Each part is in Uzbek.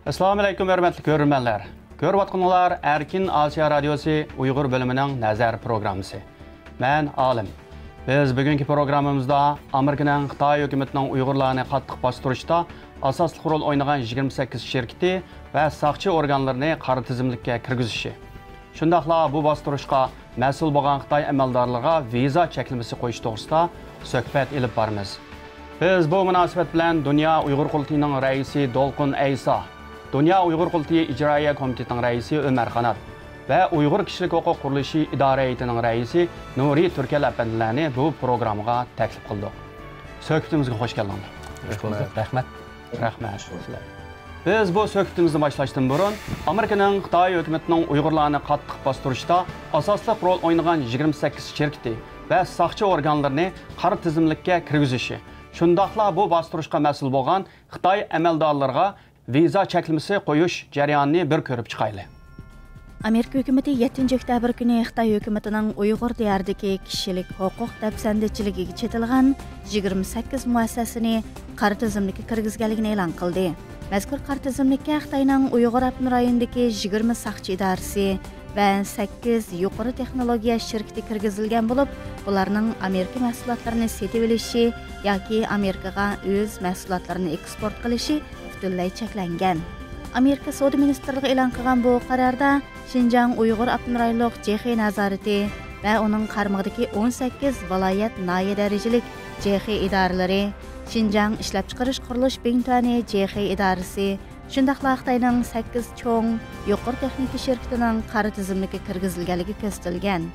Assalamu alaykum hörmətli görürmənlər. Görüvatqanlar Erkin Asiya Radiosu Uyğur bölümünün nəzər proqramısı. Mən Alim. Biz bugünkü proqramımızda Amerikanın Xitay hökumətinin Uyğurlarını qattiq bastırışda asaslı rol oynayan 28 şirketi və saqçı orqanlarını qara tizimlikə kirgizişi. Şundaqla bu bastırışqa məsul bolğan Xitay əməldarlığa viza çəkilməsi qoyuş toğrusida söhbət elib barmız. Biz bu münasibət bilan Dünya Uyğur Qurultayının rəisi Dolqun Aysa, Dünya Uyğur Qurultayı İcraiya Komitetinin rəisi Ömər Xanat və Uyğur Kişilik Hüquq Quruluşu İdarə Heyətinin rəisi Nuri Türkel əfəndilərini bu proqramğa təklif qıldıq. Söhbətimizə xoş gəldiniz. Xoş bulduk. Rəhmət. Biz bu söhbətimizni başlaşdan burun Amerikanın Xitay hökumətinin Uyğurlarını qattiq bastırışda asaslıq rol oynayan 28 şirketi və saqçı orqanlarını qara tizimlikə kirgizişi. Şundaqla bu bastırışqa məsul bolğan Xitay əməldarlarına viza çəkilməsi qoyuş jarayonini bir ko'rib chiqayli. Amerika hökuməti 7 oktyabr günü Xitay hökumətinin Uyğur diyarındakı kişilik hüquq dəfsəndəçiligiga çetilgan 28 müəssisəsini qara tizimlikə kirgizganligini e'lon qildi. Mazkur qara tizimlikka Xitoyning Uyğur Abnur rayonidagi 20 saqchi idorasi və 8 yuqori texnologiya şirketi kirgizilgan bo'lib, bularning Amerika mahsulotlarini setib olishi yoki Amerikaga o'z mahsulotlarini eksport qilishi butunlay cheklangan. Amerika Savdo ministrligi e'lon qilgan bu qarorda Xinjiang Uyghur Abnur rayonluq JX nazorati va uning qaramog'idagi 18 viloyat noya darajalik JX idoralari, Xinjiang ishlab chiqarish qurilish bintani JX idorasi, shundaqla Xitoyning 8 cho'ng yuqori texnika shirkatining qara tizimlikka kirgizilganligi ko'rsatilgan.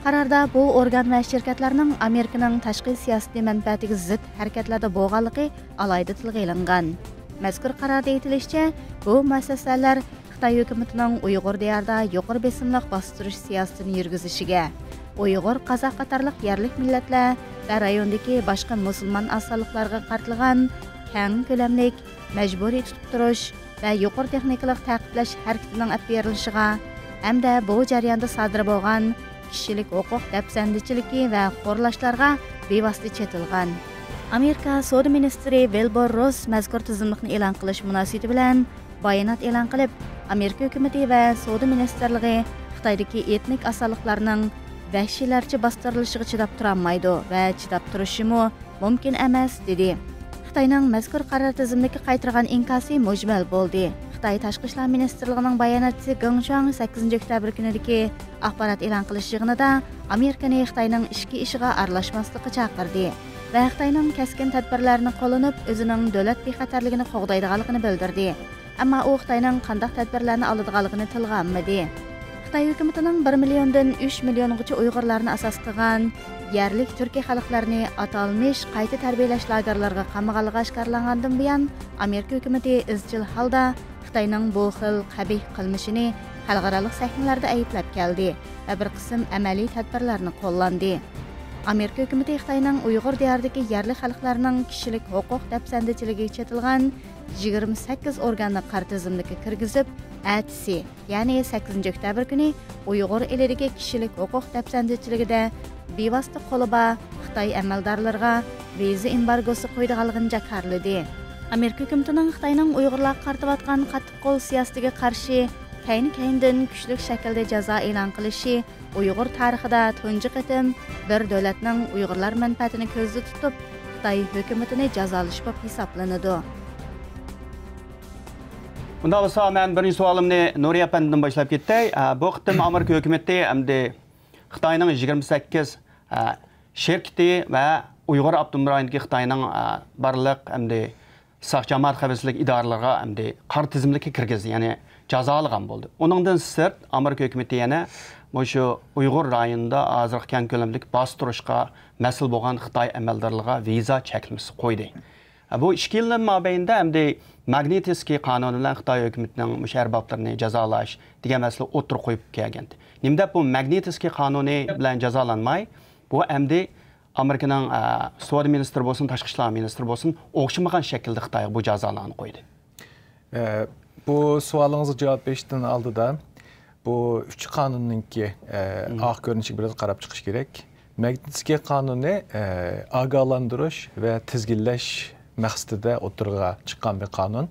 Qarorda bu organ va shirkatlarning Amerikaning tashqi siyosiy manfaatiga zid harakatlarda bo'lganligi alohida tilga ilingan. Mazkur qarorda aytilishicha, bu muassasalar Xitoy hukumatining Uyg'ur diyorida yuqori besimliq bostirish siyosatini yurgizishiga, Uyg'ur, Qozoq qatorliq yerlik millatlar va rayondagi boshqa musulmon asonliqlarga qartilgan keng ko'lamlik majburiy tutib turish va yuqori texnikalik ta'qiblash harakatining olib berilishiga hamda bu jarayonda sodir bo'lgan kishilik huquq dafsandichiligi va xo'rlashlarga bevosita chetilgan. Amerika Savdo ministri Wilbur Ross mazkur tizimlikni e'lon qilish munosabati bilan bayonot e'lon qilib, Amerika hukumati va Savdo ministrligi Xitoydagi etnik asonliqlarning vahshiylarcha bostirilishiga chidab turolmaydi va chidab turishimi mumkin emas dedi. Xitoyning mazkur qaror tizimlikka qaytargan inkosi mujmal bo'ldi. Xitoy Tashqi ishlar ministrligining bayonotchisi Geng Shuang 8 oktyabr kunidagi axborot e'lon qilish yig'inida Amerikani Xitoyning ichki ishiga aralashmaslikka chaqirdi va Xitoyning kaskin tadbirlarini qo'llanib, o'zining davlat bexatarligini qo'g'daydiganligini bildirdi. Ammo u Xitoyning qanday tadbirlarni oladiganligini tilga olmadi. Xitoy hukumatining 1 milliondan 3 milliongacha Uyg'urlarni asos qilgan yerlik turkiy xalqlarini atalmish qayta tarbiyalash lagerlariga qamag'anligi oshkorlangandan buyon Amerika hukumati izchil holda Xitoyning bu xil qabih qilmishini xalqaro sahnalarda ayblab keldi va bir qism amaliy tadbirlarni qo'llandi. Amerika hukumati Xitoyning Uyg'ur diyoridagi yerlik xalqlarining kishilik huquq dafsandichiligiga chetilgan 28 organni qara tizimlikka kirgizib, atsi, ya'ni 8 oktyabr kuni Uyg'ur elidagi kishilik huquq dafsandichiligida bevosita qo'liba Xitoy amaldorlariga viza embargosi qo'ydiganligini jakarladi. Amerika hukumatining Xitoyning Uyg'urlarga qaratayotgan qattiq qo'l siyosatiga qarshi kayn-kayndan kuchli shaklda jazo e'lon qilishi Uyg'ur tarixida tunji qatim bir davlatning Uyg'urlar manfaatini ko'zda tutib, Xitoy hukumatini jazolash bo'lib hisoblanadi. Bunda bo'lsa, men birinchi savolimni Nuri apandidan boshlab ketay. Bu qitim Amerika hukumati hamda Xitoyning 28 shirkati va Uyg'ur Abnur rayonidagi Xitoyning barliq hamda saq jamoat xavfsizlik idoralariga hamda qara tizimlikka kirgizdi, ya'ni jazolagan bo'ldi. Uningdan sirt Amerika hukumati yana shu Uyg'ur rayonida hozir keng ko'lamlik bostirishga mas'ul bo'lgan Xitoy amaldorlariga viza chekilmasi qo'ydi. Bu 2 yilning mobaynida hamda Magnitskiy qonuni bilan Xitoy hukumatining musharrablarini jazolash degan masala o'tirib qo'yib kelgan. Nimda bu Magnitskiy qonuni bilan jazolanmay, bu hamda Amerikaning Savdo ministri bo'lsin, tashqi ishlar ministri bo'lsin, o'xshamagan shaklda Xitoyga bu jazolarni qo'ydi. Bu savolingizga javob berishdan oldin bu 3 qonunninki oq ko'rinishiga biraz qarab chiqish kerak. Magnitskiy qonuni ogohlantirish va tizginlash maqsadida o'tirg'a chiqqan bir qonun.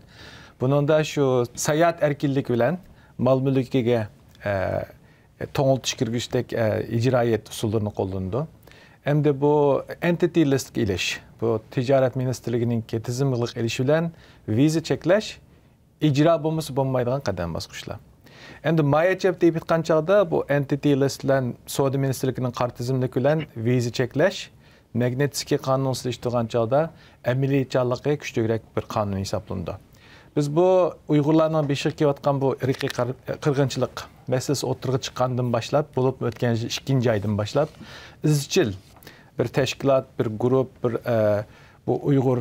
Bununda şu sayahat erkinlik bilen mal mülkiga to'ng'iltish kirgichdek ijroiyat usullarini qo'llandi. Endi bu entity list ilish, bu tijorat ministrligining tizimliq ilishi bilan viza cheklash ijro bo'lmasa bo'lmaydigan qadam bosqichlar. Endi mayachab deb aytgan chog'da bu entity list bilan savdo ministrligining qor tizimligi bilan viza cheklash Magnitsky qonun solishtirgan chog'da amaliyatchanligi kuchliroq bir qonun hisoblandi. Biz bu Uyg'urlarning beshiq kelayotgan bu irqiy qirg'inchilik masalasi o'tirg'i chiqqandan boshlab, bo'lib o'tgan 2 oydan boshlab izchil bir tashkilot, bir guruh, bir bu Uyg'ur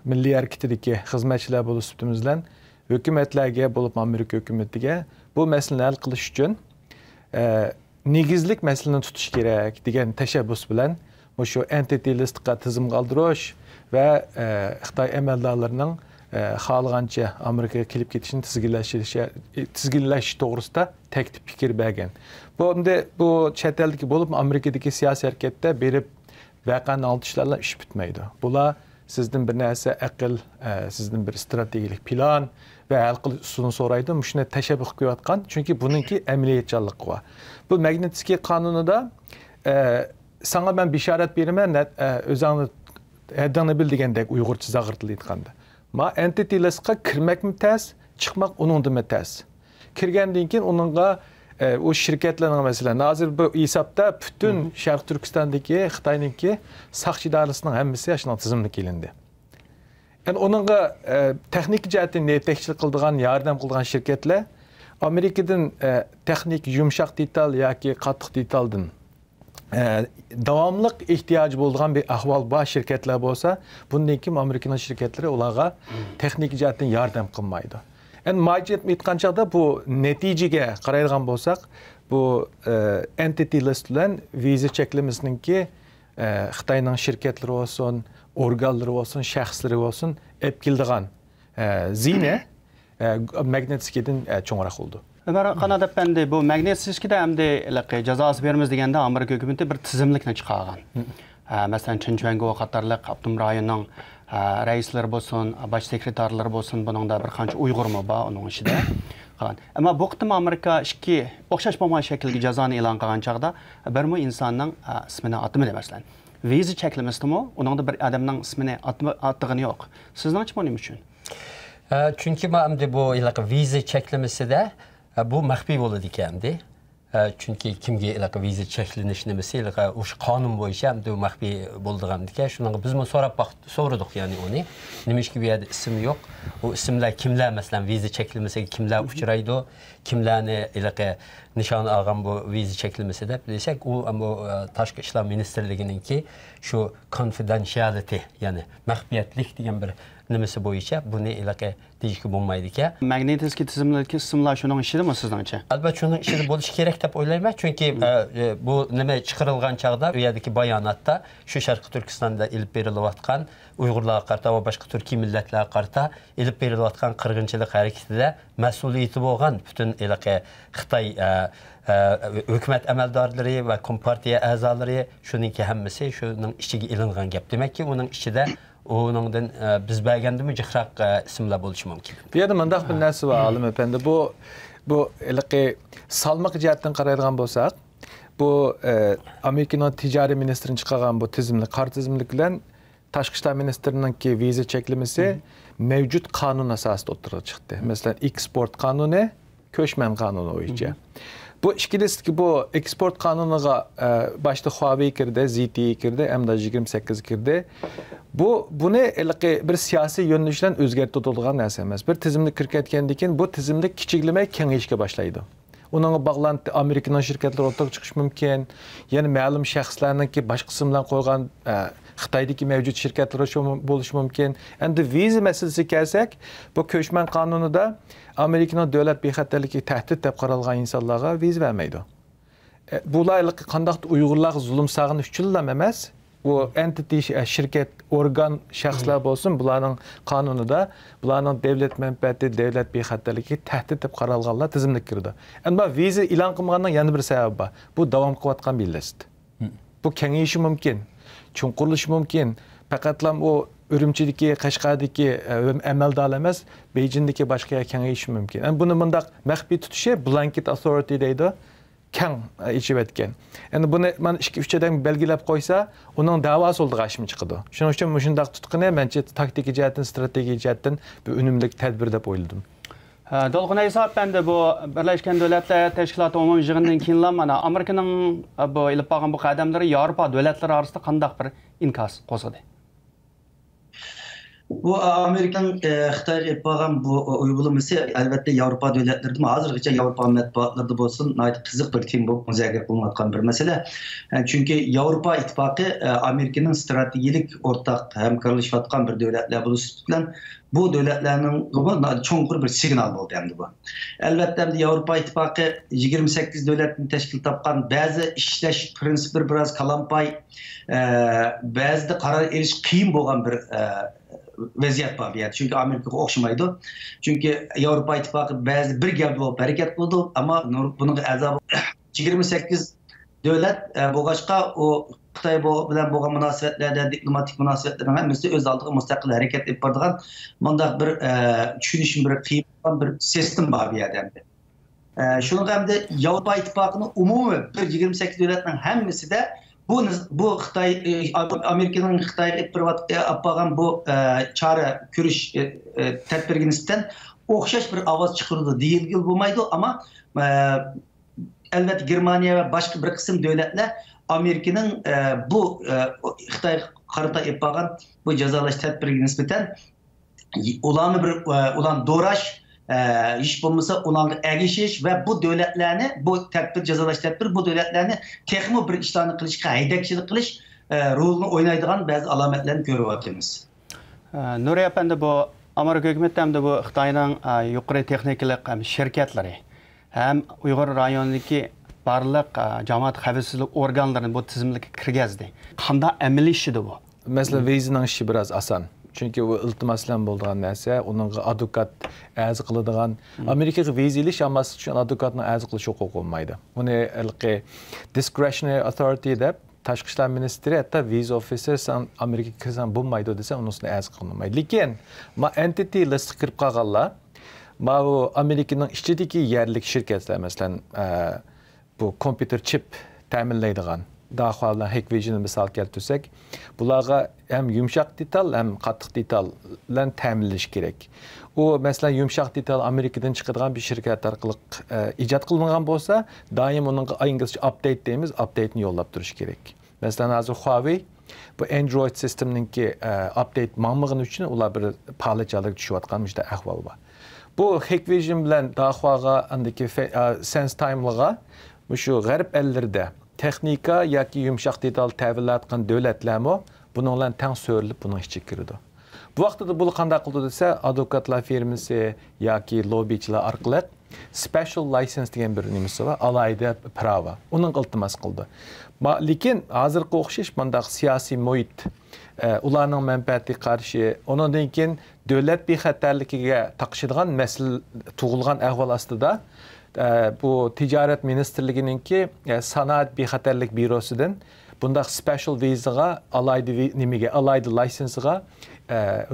milliy harakatidagi xizmatchilar bo'lib o'tibimizdan hukumatlarga bo'lib Amerika hukumatiga bu masalani hal qilish uchun negizlik masalani tutish kerak degan tashabbus bilan shu entity listga tizim qoldirish va Xitoy amaldorlarining xohlagancha Amerikaga kelib ketishini tizginlash to'g'risida taklif fikr bergan. Bu chet eldagi bo'lib Amerikadagi siyosiy harakatda berib vaqani oltishlarla ish bitmaydi. Bular sizdan bir narsa aql, sizdan bir strategik plan va hal qilish usulini so'raydi. Shuni tashabbus qilayotgan, chunki buningki amaliyatchanlik bor. Bu Magnitsky qonunida sana ben bisharat beraman, o'zingni haddingni bil degandek Uyg'urcha zag'irtilib aytganda. Ma entity listga kirmakmi tez, chiqmak uningdimi tez. Kirgandan keyin uningga o shirkatlarning masalan, hozir bu hisobda butun Sharq Turkistondagi Xitoyninki saqchi idorasining hammasi shunday tizimga kelindi. Yani onunla texnik jihatdan yetakchilik qiladigan, yordam qiladigan shirkatlar Amerikadan texnik yumshoq detal yoki qattiq detaldan davomliq ehtiyoji bo'lgan bir ahvol bor shirkatlar bo'lsa, bundan keyin Amerikaning shirkatlari ularga texnik jihatdan yordam qilmaydi. Endi majid aytgan chog'da bu natijaga qaraydigan bo'lsak, bu entity list bilan viza cheklimizningki Xitoyning shirkatlari bo'lsin, organlari bo'lsin, shaxslari bo'lsin, olib keladigan zina Magnitsky'dan cho'ngroq bo'ldi. Ömer Kanada Efendi bu Magnitsky'de hem de cezası vermez degende Amerika hükümeti bir tizimlikle çıkargan. Mesela Çinçuango Katarlık, Abdumrayı'nın reisleri olsun, baş sekreterleri olsun, bunun da bir kanç Uygur mu var onun içinde. Ama bu kıtım Amerika iki okşaşmama şekilde cezanı ilan kılan çağda bir mu insanın ismini atımı demezler. Vize çekilmesi mi? Onun da bir adamın ismini attığını yok. Siz ne açmanım için? Çünkü bu vize çekilmesi de bu maxfiy bo'ladi ekandi. Chunki kimga ilaqa viza cheklanishini bilsa, o'sha qonun bo'yicha ham bu maxfiy bo'lgandan shunga biz so'radik, ya'ni uni nimashki bu yerda ismi yo'q. U ismlar kimlar masalan viza cheklanmasiga kimlar uchraydi, kimlarni ilaqa nishon olgan bu viza cheklanmasida desak, u bu tashqi ishlar ministrligininki shu confidentiality, ya'ni maxfiyatlik degan bir nimasi bo'yicha buni ilaqa deyishga bo'lmaydi ekan. Magnitsky tizimliki ismlar shuning ishidimi sizningcha? Albatta shuning ishida bo'lishi kerak deb o'ylayman, chunki bu nima chiqarilgan chaqda u yerdagi bayonotda shu Sharq Turkistonda ilib berilayotgan Uyg'urlarga qarata va boshqa turkiy millatlarga qarata ilib berilayotgan qirg'inchilik harakatida mas'uliyati bo'lgan butun ilaqa Xitoy hukumat amaldorlari va kompartiya a'zolari shuningki hammasi shuning ichiga ilingan gap. Demakki uning ichida onundan biz belgende mi cıhrak isimler buluşu mümkün. Bir yerden mandaq bir narsa var Alim Efendi. Bu ilaqi salmaq jihatdan qaraydigan bo'lsak, bu Amerikaning ticari ministrini chiqargan bu tizimli, qor tizimlik bilan tashqi ishlar ministrininki viza cheklamasi mavjud qonun asosida o'tirib chiqdi. Masalan, eksport qonuni, ko'chman qonuni bo'yicha. Bu ikkilisiki bu eksport qonuniga başta Huawei kirdi, ZTE kirdi, hamda 28 kirdi. Buni bir siyosiy yo'nalishdan o'zgartirilgan narsa emas. Bir tizimlik kirayotgandan keyin bu tizimlik kichiklamay kengayishga boshlaydi. Uningga bog'lanib Amerikaning shirkatlari o'rtaga chiqish mumkin. Ya'ni ma'lum shaxslarningki boshqa qism bilan qo'ygan Xitoydagi mavjud shirkatlar bo'lishi mumkin. Endi viza masalasiga kelsak, bu ko'chman qonunida Amerikaning davlat bexatarligi tahdid deb qaralgan insonlarga viza bermaydi. Bular qandaq Uyg'urlar zulm sog'inish uchun emas, bu entity shirkat, organ, shaxslar bo'lsin, bularning qonunida bularning davlat manfaati, davlat bexatarligi tahdid deb qaralganlar tizimga kirdi. Endi viza e'lon qilganning yana bir sababi bor. Bu davom qilayotgan bellast. Bu kengayishi mumkin. Chunqurilishi mumkin. Faqatlam u Ürümçidagi, Qashqardagi amaldor emas, Beijingdagi boshqa kengayishi mumkin. Buni bundaq maxfiy tutishi blanket authority deydi. Keng ichib etgan. Endi buni men 2-3 adam belgilab qo'ysa, uning da'vosi oldiga ashim chiqadi. Shuning uchun shundaq tutqini mencha taktik jihatdan, strategiya jihatdan bir unumli tadbir deb o'yladim. Dolqun hisob endi bu Birlashgan Davlatlar Tashkiloti umumiy yig'inidan keyin mana Amerikaning bu ilib borgan bu qadamlari Yevropa davlatlari orasida qanday bir inkas qo'zg'adi? Bu Amerika'nın Xitayga yapılan bu uygulaması elbette Avrupa devletlerinde hazırlıkça Avrupa matbuatlarda olsun qiziq bir tem bu müzakere qilinayotgan bir mesele. Çünkü Avrupa İttifakı Amerika'nın stratejik ortak hamkorlashayotgan bir devletler buluşturulan bu devletlerin çoğunlukla bir signal oldu hem de bu. Elbette Avrupa İttifakı 28 devletin teşkil tapkan bazı işleş prensipleri biraz kalampay, bazı da karar eriş kıyım olan bir vaziyat var yani. Çünkü Amerika'ya okşamaydı. Çünkü Avrupa İttifakı bazı bir gavda olup hareket buldu ama bunun azabı 28 devlet bu başka o Xitay bilen bu münasibetlerde diplomatik münasebetlerin hepsi öz aldığı müstakil hareket edip bardıgan mundaq bir düşünüşün bir kıyıpan bir sistem var bir yerden. Şunun hem de Avrupa İttifakı'nın umumi bir 28 devletin hepsi de bu Xitay Amerika'nın Xitayga privat yapılan bu çare görüş tedbirginizden okşaş bir avaz çıkırdı değil bulmaydı ama elbette Germaniya ve başka bir kısım devletler Amerika'nın bu Xitay karıta yapılan bu cezalaş tedbirine nispeten ulan doğraş iş bulmasa ulan erişiş ve bu devletlerini bu tedbir cezalaş tedbir bu devletlerini teknik bir işlerini kılışka haydakçılık kılış rolünü oynaydıgan bazı alametlerini görüyoruz. Nuriye Efendi bu Amerika hükümeti hem de bu Xitayning yuqori texnikalik şirketleri hem Uyghur rayonundaki barliq jamoat xavfsizlik organlarini bu tizimga kirgizdi. Qanday amaliy ishidi bu? Mesela vizaning ishi biroz oson. Chunki u iltimoslan bo'lgan narsa, uning advokat arz qiladigan Amerikaga viza ilish amas uchun advokatning arz qilish huquqi bo'lmaydi. Buni discretionary authority deb Tashqi ishlar ministri hatto viza officer san Amerikaga kirsan bo'lmaydi desa unisini arz qilmaydi. Lekin entity list kirib qolganlar bu Amerikaning ichidagi yerlik shirkatlar masalan bu kompüter chip ta'minlaydigan daha bilan Hikvision'ni misol keltirsak, bularga hem yumshoq detal hem qattiq detal bilan ta'minlash kerak. U masalan yumshoq detal Amerikadan chiqadigan bir shirkat orqali ijod qilingan bo'lsa, doim uning inglizcha update deymiz, update'ni yo'llab turish kerak. Masalan hozir Huawei bu Android sistemninki update mamlığın uchun ular bir palachalik tushayotgan müşte ahvol bor. Bu Hikvision bilan Dahwaga andiki SenseTime'ga şu g'arb ellərdə texnika yoki yumshoq detal ta'minlayotgan davlatlarmi buning bilan teng so'rilib buning ichiga kirdi. Bu vaqtda bu qanday qildi desa, advokatlar firmasi yoki lobbichilar orqali special license degan bir nimasi var, alayda prava. Uning iltimos qildi. Lekin hozirgi o'xshash bunday siyosiy muhit ularning manfaatiga qarshi, undan keyin davlat bexatarligiga taqishadigan masala tug'ilgan ahvol ostida bu ticaret ministerligininki sanoat bexatarlik byurosidan bundaq special vizaga alayda lisensiga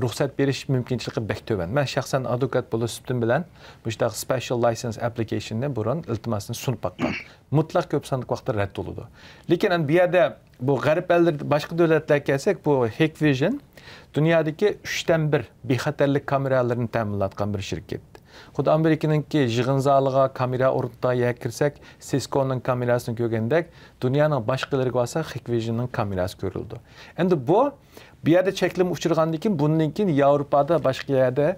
ruxsat berish mumkinchiligi bek to'van. Men shaxsan advokat bo'lishim bilan bu special license application'ni burun iltimosini sunib baqqan. Mutlaq ko'p sonli vaqtda rad bo'ldi. Lekin bu yerda bu g'arb ellar boshqa davlatlarga kelsak, bu Hikvision dunyodagi 3dan 1 bexatarlik kameralarini ta'minlayotgan bir shirkat. Xuddi Amerikaninki yig'in zaliga kamera o'rnatiga kirsak, Cisco'ning kamerasini ko'rgandek, dunyoning boshqalariga olsa Hikvisionning kamerasi ko'rildi. Endi bu yerda cheklim uchirgandan keyin bundan keyin Yevropada boshqa yerda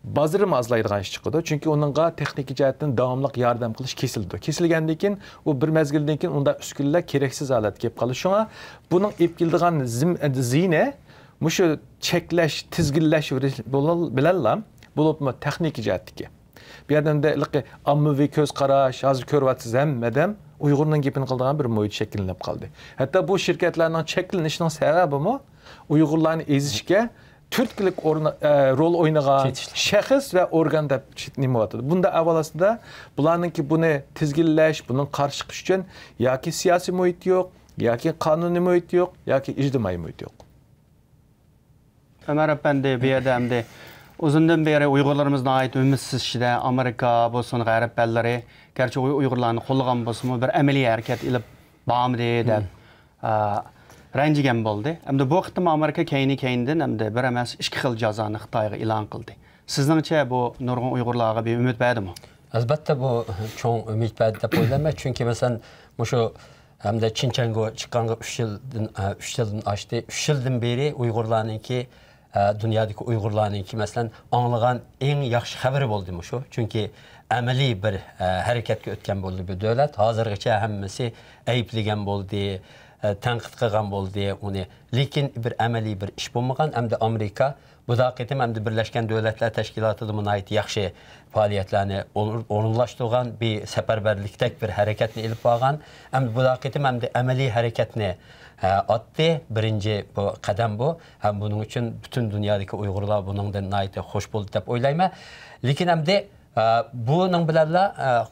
bozori mazlaydigan ish chiqdi. Chunki uningga texnik jihatdan davomli yordam qilish kesildi. Kesilgandan keyin u bir mezgildan keyin unda uskunlar keraksiz holatga kelib qolishi. Shunga buning ib keldigan zina mushu cheklash, tizginlash bilanlar bo'libmi texnik jihatdagi. Bu yerda ommaviy ko'z qarash, hozir ko'ryapsiz hammadan Uyg'urning gapini qildigan bir muhit shakllanib qoldi. Hatto bu shirkatlarning shaklanishining sababimi Uyg'urlarni ezishga turtkilik rol o'ynagan shaxs va organ deb nima bo'ladi. Bunda avvalida bularningki buni tizginlash, buning qarshi chiqish uchun yoki siyosiy muhit yo'q, yoki qonuniy muhit yo'q, yoki ijtimoiy muhit yo'q. Ömer Efendi bir yerdə həm də uzundan beri Uygurlarımızın ait ümitsiz işide Amerika bolsun, G'arab elleri, gerçi Uygurlarını qollagan bolsun, bir əməli hərəkət ilib bağımdı deyib rənjigen boldu. Hem de bu vaxtda Amerika keynindən hem de bir emas 2 xil cazanı Xitayga elan qıldı. Sizningçe bu nurgun Uygurlarga bir ümit berdimi? Albatta bu çoğun ümit berdi dep oylayman. Çünkü mesela şu hem de Çinçengo çıqqanğa 3 yıldan aştı. 3 yıldan beri Uygurlarınki dünyadaki Uygurlarınki mesela anlayan en yaxşı xəbəri boldu şu. Çünkü əməli bir hərəkətə ötken boldu bu dövlət. Hazırgacha hammasi ayıplagan boldu, tanqid qilgan boldu onu. Lekin bir əməli bir iş bolmagan. Hem de Amerika bu da qitim hem de Birleşken Devletler Teşkilatı'nın buna ait yaxşı faaliyetlerini onurlaştırgan bir səfərbərlikdək bir hərəkətini elib bağan. Hem bu da qitim hem de əməli hərəkətini attı. Birinci bu qadam bu. Hem bunun için bütün dünyadaki Uygurlar bundan ait hoş buldu dep oylayma. Lekin hem de bunun bilərlə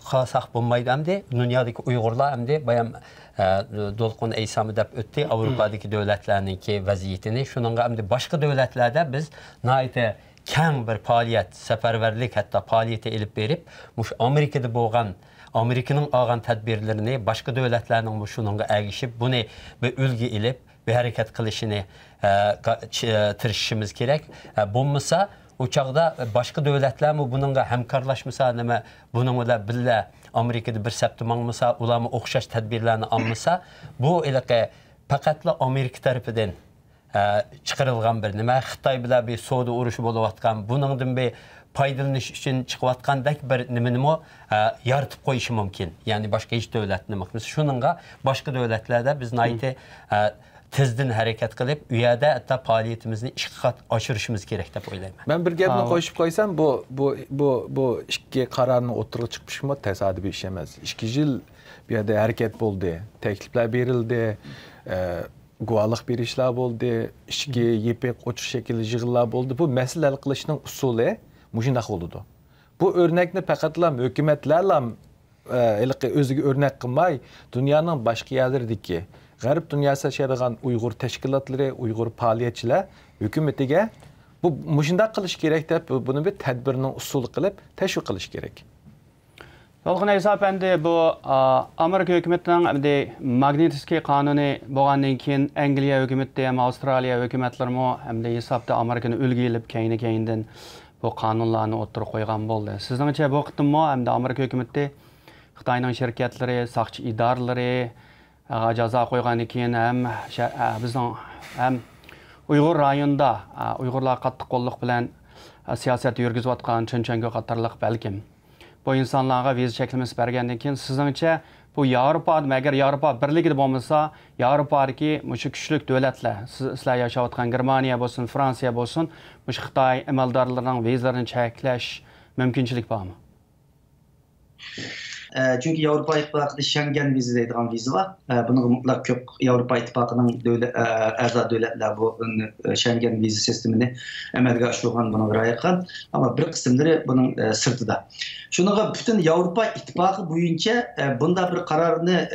xasaq bulmaydı hem de dünyadaki Uygurlar hem de bayan Dolqun Eysamı dep ötdi Avrupa'daki devletlerindeki vəziyyətini. Şununla hem de başka devletlerde biz naite kən bir faaliyet, səfərvərlik hatta faaliyeti elib verip Amerika'da boğan Amerika'nın ağan tədbirlerini başka devletlerinin bu şununla əgişib bunu bir ülgü elib bir hərəkət qilishini tirişimiz gerek. Bulmasa uçaqda başka devletler mi bununla həmkarlaşmasa neme bununla billa Amerika'da bir septimanmasa ulamı oxşaş tədbirlerini almasa bu eləqə faqatla Amerika tarafından çıkarılgan bir nima Xitay bilan bir savdo uruşu bolayotgan buningdan bir foydalanish uchun chiqayotgandek bir nimani yaratib qo'yishi mumkin. Ya'ni boshqa hech davlatni emas. Shuningga boshqa davlatlarda biz nayti tezden hərəkət qilib, u yerdə hətta fəaliyyətimizni 2 qat aşırışımız gerek dep oylayman. Ben bir gapni qo'shib qo'ysam, bu ikki qarorni o'tirib chiqishmi tasodifiy ish emas. 2 yil bu yerda harakat bo'ldi, takliflar berildi, guvohlik berishlar bo'ldi, ishga yepek qo'chish shekilli yig'inlar bo'ldi. Bu masala hal qilishning usuli mushunday bo'ldi. Bu o'rnakni faqatlam hukumatlarla o'ziga o'rnak qilmay, dunyoning boshqa yerlaridagi G'arb dünyası yaşayan Uygur teşkilatları, Uygur faaliyetçiler hükümetiga bu muşunda qilish gerek deb bunu bir tedbirinin usulü qilib teşvik qilish gerek. Dolqun Eysa Efendi bu Amerika hükümetinin Magnitsky kanunu bo'lgandan keyin Angliya hükümeti hem Avstraliya hükümetleri hem de hesapta Amerika'nın ulgu elib keyninden bu kanunlarni o'tirib qo'ygan bo'ldi. Sizningcha bu qitimmi hem de Amerika hükümeti Xitoyning şirketleri, saqchi idoralari jaza qo'ygandan keyin ham bizning ham Uyg'ur rayonida Uyg'urlar qattiq qo'lliq bilan siyosat yurgizayotgan Chunchanga qatorliq balkim bu insonlarga viza cheklamasi bergandan keyin sizningcha bu Yevropa agar Yevropa birligida bo'lmasa Yevropadagi shu kuchli davlatlar sizlar yashayotgan Germaniya bo'lsin, Fransiya bo'lsin, shu Xitoy amaldorlarining vizalarini cheklash mumkinchilik bormi? Çünkü Avrupa İttifakı'da Schengen vize deydiğen vize var. Bunun mutlak kök Avrupa İttifakı'nın a'zo devletler bu Schengen vize sistemini emelge aşılan buna rayakkan. Ama bir kısımları bunun sırtıda. Şununla bütün Avrupa İttifakı boyunca bunda bir kararını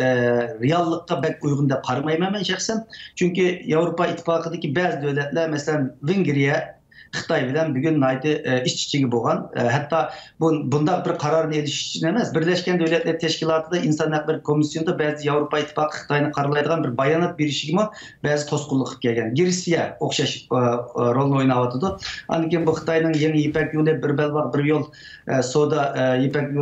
reallıkta pek uygun da karmayım hemen şahsen. Çünkü Avrupa İttifakı'daki bazı devletler mesela Vengriya Xitay bilen bugün naydı işçi boğan. Hatta bunda bir karar ediş için emez. Birleşken Devletler Teşkilatı da İnsan Hakları Komisyonu'nda bazı Avrupa İttifakı Xitay'ını kararlaydıgan bir bayanat birişimi bazı toskulluk gelgen. Gerisiye okşaş rolünü oynavatıdı. Anladım bu Xitay'nın yeni İpek yolu bir bel var bir yol soda İpek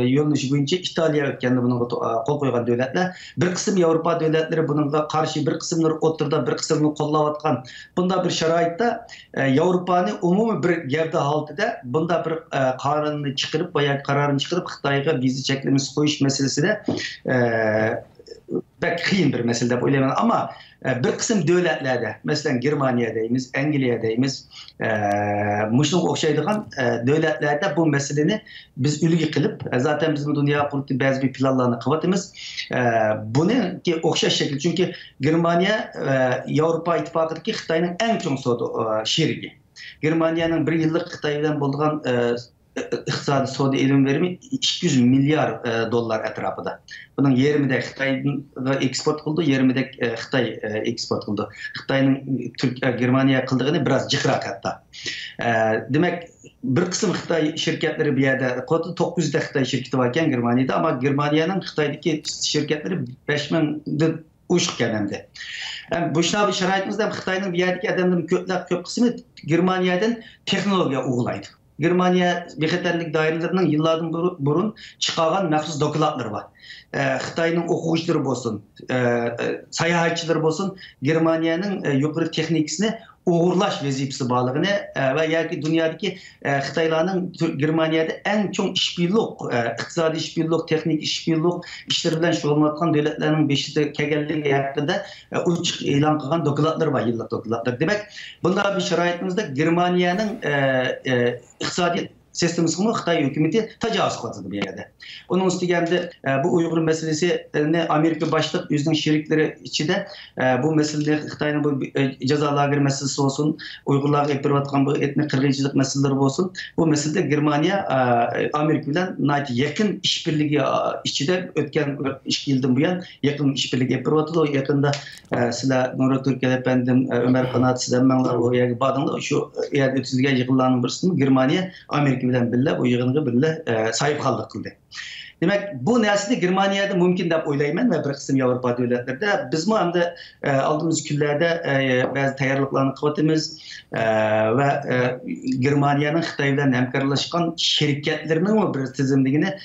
yolunu işi boyunca İtalya ötkendi bunu kol koygan devletler. Bir kısım Avrupa devletleri bununla karşı bir kısımları oturda bir kısımını kollavatkan. Bunda bir şaraitte Avrupa'nın umumi bir gevde haltıda bunda bir kararını çıkarıp bayağı kararını çıkarıp Xitayga vize çeklemesi koyuş meselesi de pek kıyın bir mesele bu ama bir kısım devletlerde mesela Germanya'dayız, Anglia'dayız, muşluk okşaydıgan devletlerde bu meseleni biz ülgü kılıp zaten bizim dünya politiği bazı bir planlarını kıvatımız bunu ki okşaş şekilde çünkü Germanya Avrupa İttifakı'daki Xitay'nın en çok soğudu şerigi. Germanya'nın bir yıllık Xitay'dan bulduğun iqtisadi savdo ilm verimi 200 milyar dollar etrafında. Bunun 20'de Xitayga eksport kıldı, 20'de Xitay eksport kıldı. Xitayning Germaniya kıldığını biraz jiqroq hatta. Demek bir kısım Xitay şirketleri bir yerde 900'de Xitay şirketi varken Germaniyada ama Germaniyanın Xitaydaki şirketleri 5000'den uçukken hem de. Yani bu şaraitimizde Xitayning bir yerdeki adamların köp kısmı Germaniyadan teknolojiya uğulaydı. Germaniya bexatarlik dairelerinin yıllardan burun çıkargan məxsus dokladlar var. Xitayning o'quvchilari bo'lsin, sayohatchilar bo'lsin, Germaniyaning yuqori texnikasini uğurlaş vazifesi bağlılığını ve yani dünyadaki Xitaylarning Germaniyada en çok işbirlik, iqtisadi işbirlik, texnik işbirlik işleri bilen şug'ullanayotgan devletlerin beşide kelganligi haqida uçuk e'lon qilgan dokladlar var, yıllık dokladlar. Demek bunday bir şaraitimizde Germaniyaning iqtisadi sistemisi Xitay hükümeti tecavüz kıldı bir yerde. Onun üstüne bu Uygur meselesini Amerika başlık yüzünün şirikleri içinde bu meseleler Xitay'ın bu cezalar meselesi olsun, Uygurlar yapılan bu etnik kırgıncılık meseleleri olsun. Bu meselede Germaniya Amerika'dan yakın işbirliği içinde ötken işgilden bu yan yakın işbirliği yapıyordu. O yakında silah Nuri Türkiye'de efendim Ömer Kanat sizdenmenler o yani badında şu eğer ötüzlüğe yıkılanın birisini Germaniya Amerika bilen billa bu yığınığı billa sahip kaldık kıldı. Demek bu nesli Germaniyada mümkün de oylayman ve bir kısım Avrupa devletlerinde biz mi hem de aldığımız küllerde bazı tayarlıklarını kıvatımız ve Germaniyanın Xitay bilen hemkarlaşkan şirketlerinin bir tizimliğini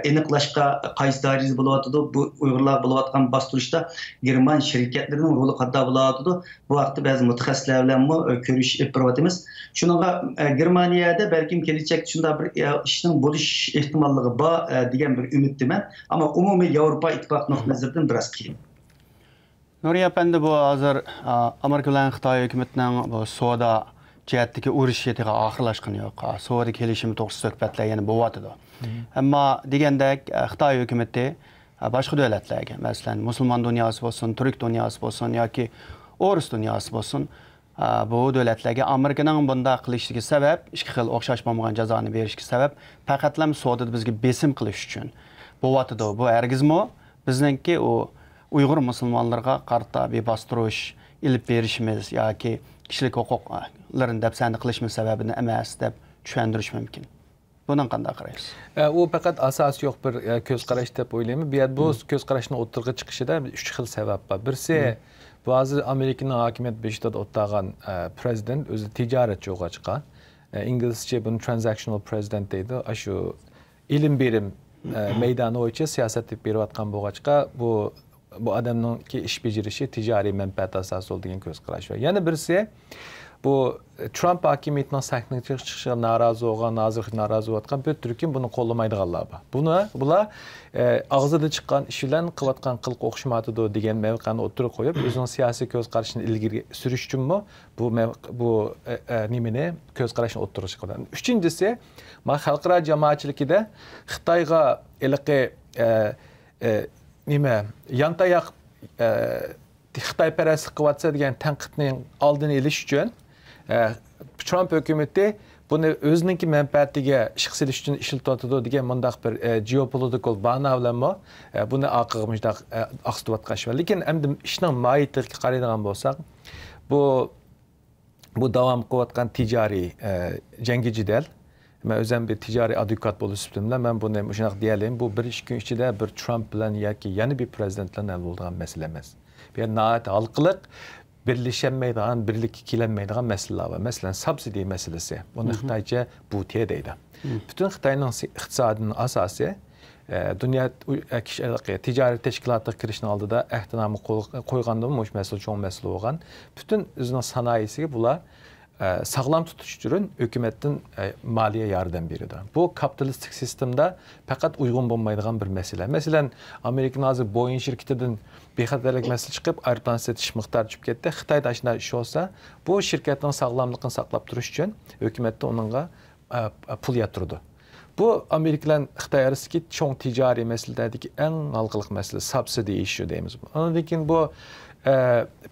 eniqlaşqa qaysi darajada bulayotidu bu Uygurlar bulayotgan bastırışta German şirketlerinin rolu qanday bulayotidu bu vaqtda bazı mutaxassislar bilan ko'rishib turibmiz. Shunga Germaniyada balkim kelajak shunday bir ishning bo'lish ehtimoligi bor degan bir umiddaman, ama umumiy Avrupa İttifaqı nuqtai nazaridan biraz qiyin. Nuriy apandi bu hozir Amerika bilan Xitoy hukumatining bu savdo jihatdagi urushga oxirlashgan yo'q. Savdo kelishimi to'g'risida suhbatlar yana bo'lyotidi. Ammo degandek Xitoy hukumati boshqa davlatlarga, masalan, musulmon dunyosi bo'lsin, turk dunyosi bo'lsin yoki o'ris dunyosi bo'lsin, bu davlatlarga Amerikaning bunday qilishiga sabab, ikki xil o'xshash bo'lmagan jazoni berishga sabab faqatlam savdoda bizga besim qilish uchun bo'lyotidi. Bu hargizmi bizningki u Uyghur musulmonlarga qarta bir bastırış ilib berishimiz yoki kishilik huquqlarini dafsanda qilishimiz sababini emas deb tushundirish mumkin. Bundan qanday qaraysiz? U faqat asos yo'q bir ko'z qarash deb o'ylayman. Bu ko'z qarashning o'tirg'i chiqishida 3 xil sabab bor. Birisi bu hozir Amerikaning hokimiyat beshida o'tgan prezident o'zi tijoratchi o'g'a chiqqan. İngilizce bunu transactional president deydi. Shu ilm berim meydani bo'yicha siyosat deb berayotgan bo'lg'achqa bu adamning ish bajarishi ticari menfaat asosi bo'lgan ko'z qarash var. Yana birisi bu Trump hokimiyatining sahnaga chiqishiga norozi bo'lgan, hozir norozi bo'layotgan bir turkum buni qo'llamaydiganlar bor. Bular og'zida chiqqan ish bilan qilayotgan qilq o'xshamaydi degan mavqani o'tirib qo'yib, o'zining siyosiy ko'z qarashini ilgari surish uchunmi bu nimani ko'z qarashini o'tirib chiqadi. Uchinchisi, xalqaro jamoatchilikda Xitoyga ilqi nima yantayoq Xitoyparastlik qilyapsa degan tanqidning oldini olish uchun Trump hukumati buni o'zining manfaatiga ish qilish uchun ishlatyotdi degan mundaq bir geopolitical bana bilan buni oqig'imizda aqsitayotgan. Lekin endi ishning mohiyatiga qaraydigan bo'lsak, bu davom qilayotgan tijoriy jangi jidal. Ben özüm bir ticari advokat bo'lishimdan men buni shunaq deyalım. Bu 1-2 kun ichida bir Trump bilan yoki yana bir prezident bilan hal bo'lgan masala emas. Bir nihayat halqiliq birlashilmaydigan, birlikka kelinmaydigan masalalar var. Masalan, subsidiya masalasi. Buni Xitoycha butiya deydi. Butun Xitoyning iqtisodining asosi dünya ticaret teşkilatına kirishning oldida ehtimomni qo'yganda bu masala cho'ng masala bo'lgan. Butun o'zining sanoyisiga bular sağlam tutuş üçün hükümetin maliye yardım veriyor. Bu kapitalistik sistemde fakat uygun bulmaydigan bir mesele. Mesela Amerika'nın hazır Boeing şirketinden bexatarlik mesele çıkıp aeroplan setiş miktarı çıkıp gitti. Xitayda aşina iş olsa bu şirketin sağlamlığını saklap duruş üçün hükümette onunla pul yatırdı. Bu Amerikadan Xitoy arasındaki çoğ ticari meselelerdeki en halkalık mesele subsidy issue deyimiz. Ondan keyin bu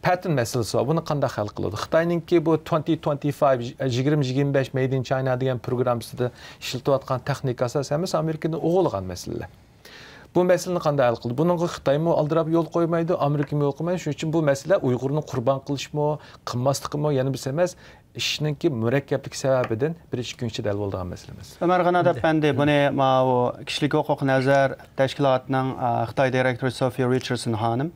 patent meselesi var. Bunu qanday hal qiladi? Xitoyninki bu 2025 Made in China degan programmasida ishlatayotgan texnikasi emas, Amerikadan o'g'ilgan masalalar. Bu meseleni qanday hal qildi? Buningga Xitoymi aldirab yo'l qo'ymaydi, Amerikami yo'l qo'ymaydi. Shuning uchun bu masala Uyg'urni qurbon qilishmi, qilmaslikmi, yana bir emas, ishninki murakkablik sababidan bir ikki kun ichida hal bo'lgan masala emas. Ömergan adapbandi buni o kishilik huquq nazar tashkilotining Xitoy direktori Sophia Richardson xonim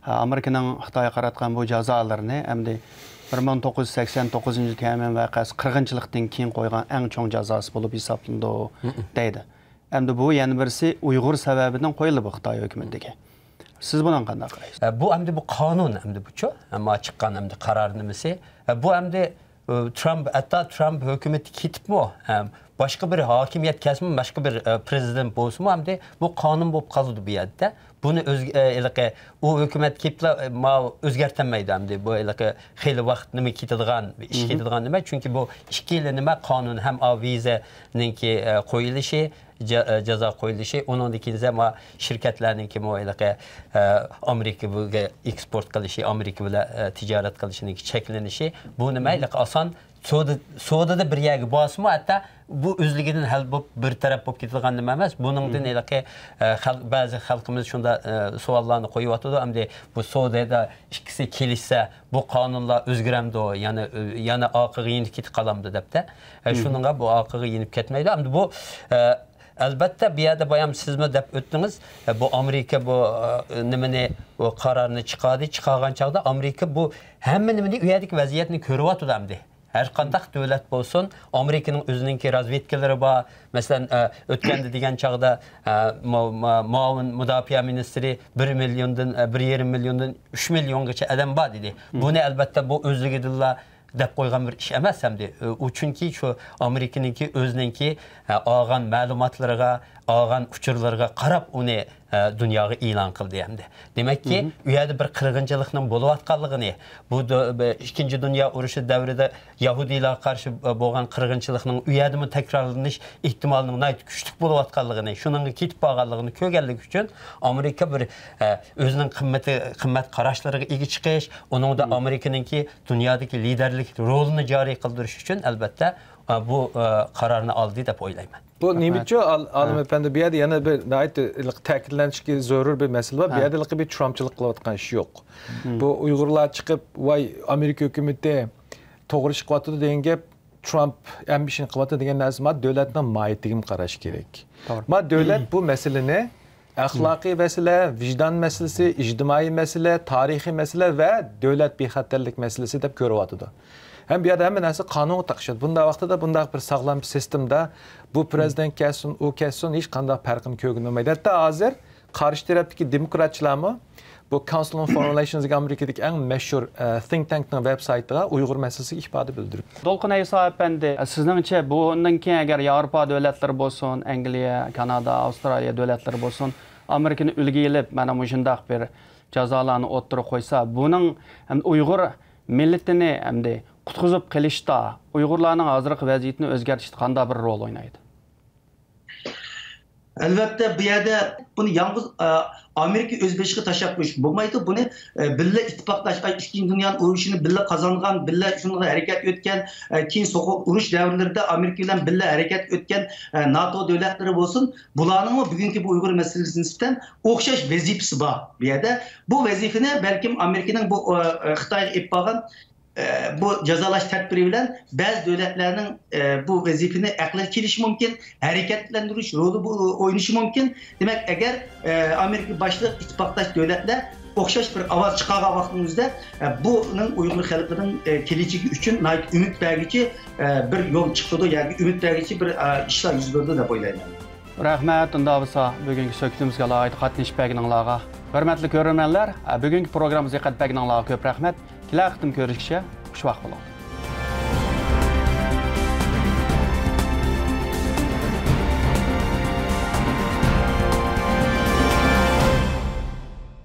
Amerikaning Xitoyga qaratgan bu jazolarini hamda 1989 Tiananmen voqeasi qirg'inchilikdan keyin qo'ygan eng chong jazosi bo'lib hisoblandi deydi. Hamda bu yana birisi Uyg'ur sababidan qo'yildi bu Xitoy hukumatiga. Siz bundan qanday qaraysiz? Bu hamda bu qonun hamda bu-chu, ammo chiqqan hamda qaror nimasi? Bu hamda Trump hukumati ketibmi? Başqa bir hakimiyet kesimi, başqa bir prezident bo'lsa hamda bu qonun bo'lib qoladi bu yerda. Buni o hukumat kepla o'zgartirmaydi hamda bu xeyli vaqt nima ketadigan, ish ketadigan nima? Chunki bu ikki yil nima qonun ham vizaninki qo'yilishi, jazo qo'yilishi, undan keyin ham shirkatlarninki Amerikaga eksport qilishi, Amerika bilan tijorat qilishining cheklanishi, bu nima? Oson Sodada bir yerga bosma, hatta bu o'zligidan hal bo'lib bir taraf bo'lib ketadigan nima emas. Buningdan ba'zi xalqimiz shunda savollarni qo'yayotdi. Hamda bu sodada ikkisi kelishsa, bu qonunlar o'zgaramdi, yana orqaga yenib ketib qolamdi debda. Shuningga bu orqaga yenib ketmaydi. Hamda bu albatta bu yerda bayam sizmi deb o'tdingiz. Bu Amerika bu nimani bu qarorni chiqargan chog'da Amerika bu hamma nimani u yerdagi vaziyatni ko'ryapti hamda. Her qandaq devlet bolsun, Amerika'nın özününki razvedkaları var. Mesela ötkende degen çağda muavin müdafiə ministri 1 milyondan, 1,5 milyondan 3 milyongacha adam var dedi. Bunu elbette bu özlügidilla dep koygan bir iş emas hamdi. O çünkü şu Amerika'nınki özününki ağan malumatlarına, ağan uçurlarına qarab onu dünyaya ilan qildi hamdi. Demek ki, u yerda bir qirg'inchilikning bo'layotganligini, bu Ikkinchi Dunyo urushi davrida Yahudilar qarshi bo'lgan qirg'inchilikning u yerda takrorlanish ehtimolining nayt kuchli bo'layotganligini, shuning ketib qolganligini ko'rganlik uchun Amerika bir o'zining qimmat qarashlariga ega chiqish, uningda Amerikaningki dunyodagi liderlik rolini joriy qildirish uchun albatta bu qarorni oldi deb o'ylayman. Bu nimiço alim efendi bir yerde yana bir ta'kidlanishga zarur bir mesele var. Bir yerde bir Trumpçılık qilayotgan ish yo'q. Bu Uyg'urlar chiqib, "Voy Amerika hukumati to'g'ri ish qilyapti" degan gap, Trump ambition qilyapti degan narsa davlatning mohiyatiga qarash kerak. Ma davlat bu masalani axloqiy masala, vijdon masalasi, ijtimoiy masala, tarixiy masala va davlat bexatarlik masalasi deb ko'ryapti. Hem bir yerde hemen nasıl kanunu takışır. Bunda vaqtida bunda bir sağlam bir sistemde bu prezident kelsin, o kelsin hiç qanday farqini ko'rmaydi. Hatta hozir qarshi tarafdagi demokratchilarmi bu Council on Foreign Relations Amerikadagi eng mashhur think tankning veb-saytiga Uyg'ur masalasiga ifoda bildirib. Dolqin Ayso efendi, sizningcha bundan keyin agar Yevropa davlatlari bo'lsin, Angliya, Kanada, Avstraliya davlatlari bo'lsin, Amerikani ulgi elib mana shunday bir jazolarni o'ttirib qo'ysa, buning Uyg'ur millatini hamda qutqizib qilishda Uyg'urlarning hozirgi vaziyatini o'zgartirishda qanday bir rol o'ynaydi? Albatta bu yerda buni yalnız Amerika o'z beshiga tashlab qo'yish bo'lmaydi. Buni billa ittifoqlash, Ikkinchi dunyo urushini billa qozongan, billa shunga harakat o'tgan, keyin so'qoq urush davrlarida Amerika bilan billa harakat o'tgan NATO davlatlari bo'lsin, bularning bugungi bu Uyg'ur masalasiga nisbatan o'xshash vazifasi bor. Bu yerda bu vazifani balkim Amerikaning bu Xitoyga olib borgan bu cezalaş tedbiri bilen bazı devletlerinin bu vazifini akla kelishi mumkin, hareketlendirish rolü bu oynashi mumkin. Demek eğer Amerika başlı ittifaqdaş devletler o'xshash bir ovoz chiqargan vaqtimizda bunun Uyg'ur xalqining kelajagi uchun umid bergichi bir yo'l chiqdi, yoki umid bergichi bir ishlar yuz berdi deb o'ylayman. Rahmat, unda bo'lsa bugungi suhbatimizga loyiq qatnashib berganinglarga. Hurmatli ko'ruvchilar, bugungi programmamizga qatnashganinglarga ko'p rahmat. Kelasi qitim ko'rishga xushvaqt bo'ling.